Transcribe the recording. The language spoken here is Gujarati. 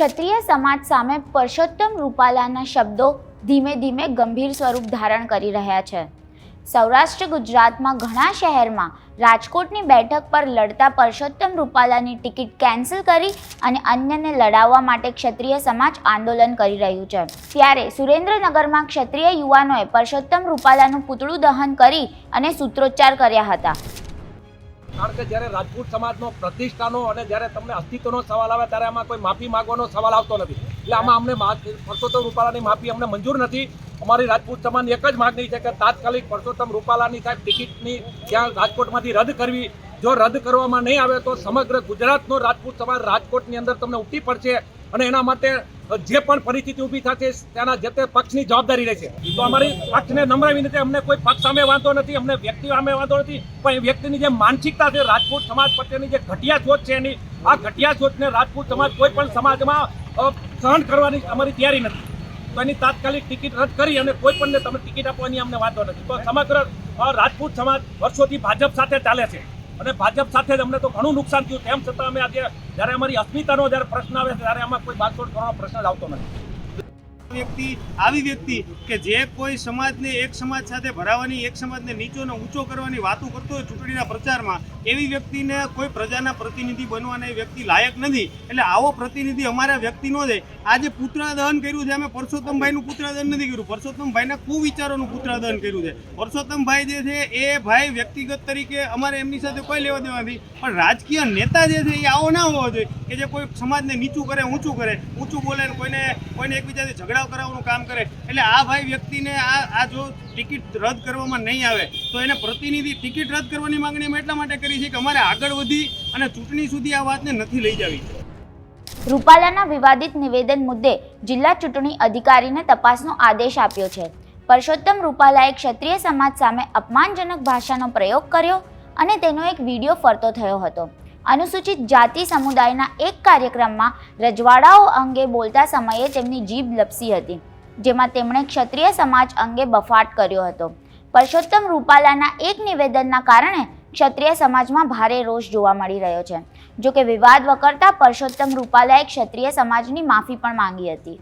ક્ષત્રિય સમાજ સામે પરસોત્તમ રૂપાલાના શબ્દો ધીમે ધીમે ગંભીર સ્વરૂપ ધારણ કરી રહ્યા છે। સૌરાષ્ટ્ર ગુજરાતમાં ઘણા શહેરમાં રાજકોટની બેઠક પર લડતા પરસોત્તમ રૂપાલાની ટિકિટ કેન્સલ કરી અને અન્યને લડાવવા માટે ક્ષત્રિય સમાજ આંદોલન કરી રહ્યું છે। ત્યારે સુરેન્દ્રનગરમાં ક્ષત્રિય યુવાનોએ પરસોત્તમ રૂપાલાનું પૂતળું દહન કરી અને સૂત્રોચ્ચાર કર્યા હતા। કારણ કે જ્યારે રાજપૂત સમાજનો પ્રતિષ્ઠાનો અને જ્યારે તમને અસ્તિત્વનો સવાલ આવે ત્યારે આમાં કોઈ માફી માંગવાનો સવાલ આવતો નથી। એટલે આમાં અમને પરસોત્તમ રૂપાલાની માફી અમને મંજૂર નથી। અમારી રાજપૂત સમાજની એક જ માગણી છે કે તાત્કાલિક પરસોત્તમ રૂપાલાની સાહેબ ટિકિટની ત્યાં રાજકોટમાંથી રદ કરવી। જો રદ કરવામાં નહીં આવે તો સમગ્ર ગુજરાતનો રાજપૂત સમાજ રાજકોટની અંદર તમને ઉઠી પડશે અને એના માટે જે પણ પરિસ્થિતિ ઊભી થશે તેના જે તે પક્ષની જવાબદારી રહેશે। તો અમારી પક્ષને નમ્ર વિનંતી, અમને કોઈ પક્ષ સામે વાંધો નથી, અમને વ્યક્તિ સામે વાંધો નથી, પણ એ વ્યક્તિની જે માનસિકતા છે રાજપૂત સમાજ પ્રત્યેની જે ઘટિયા સોચ છે એની આ ઘટિયા સોચને રાજપૂત સમાજ કોઈ પણ સમાજમાં સહન કરવાની અમારી તૈયારી નથી। તો એની તાત્કાલિક ટિકિટ રદ કરી અને કોઈ પણને તમે ટિકિટ આપવાની અમને વાંધો નથી। તો સમગ્ર રાજપૂત સમાજ વર્ષોથી ભાજપ સાથે ચાલે છે અને ભાજપ સાથે જ અમને તો ઘણું નુકસાન થયું। તેમ છતાં અમે આજે જ્યારે અમારી અસ્મિતાનો જ્યારે પ્રશ્ન આવે છે ત્યારે આમાં કોઈ બાંધછોડ કરવાનો પ્રશ્ન જ આવતો નથી। આવી વ્યક્તિ કે જે કોઈ સમાજને એક સમાજ સાથે ભરાવાની, એક સમાજને નીચોને ઊંચો કરવાની વાતો કરતો હોય ચૂંટણીના પ્રચારમાં, એવી વ્યક્તિને કોઈ પ્રજાના પ્રતિનિધિ બનવાના એ વ્યક્તિ લાયક નથી। એટલે આવો પ્રતિનિધિ અમારા વ્યક્તિ નો જાય। આજે પુત્રદહન કર્યું છે, અમે પરસોત્તમભાઈનું પુત્રદહન નથી કર્યું, પરસોત્તમભાઈના કુવિચારોનું પુત્રદહન કર્યું છે। પરસોત્તમભાઈ જે છે એ ભાઈ વ્યક્તિગત તરીકે અમારે એમની સાથે કોઈ લેવા દેવા નથી, પણ રાજકીય નેતા જે છે એ આવો ના હોવો જોઈએ કે જે કોઈ સમાજને નીચું કરે, ઊંચું બોલે, કોઈને એકબીજાથી ઝઘડા કરાવવાનું કામ કરે। એટલે આ ભાઈ વ્યક્તિને આ જો ટિકિટ રદ કરવામાં નહીં આવે તો એને પ્રતિનિધિ ટિકિટ રદ કરવાની માંગણી અમે એટલા માટે કરી છે કે અમારે આગળ વધી અને ચૂંટણી સુધી આ વાતને નથી લઈ જવી। રૂપાલાના વિવાદિત નિવેદન મુદ્દે જિલ્લા ચૂંટણી અધિકારીને તપાસનો આદેશ આપ્યો છે। પરસોત્તમ રૂપાલાએ ક્ષત્રિય સમાજ સામે અપમાનજનક ભાષાનો પ્રયોગ કર્યો અને તેનો એક વિડીયો ફરતો થયો હતો। અનુસૂચિત જાતિ સમુદાયના એક કાર્યક્રમમાં રજવાડાઓ અંગે બોલતા સમયે તેમની જીભ લપસી હતી, જેમાં તેમણે ક્ષત્રિય સમાજ અંગે બફાટ કર્યો હતો। પરસોત્તમ રૂપાલાના એક નિવેદનના કારણે ક્ષત્રિય સમાજમાં ભારે રોષ જોવા મળી રહ્યો છે। જો કે વિવાદ વકરતા પરસોત્તમ રૂપાલાએ ક્ષત્રિય સમાજની માફી પણ માંગી હતી।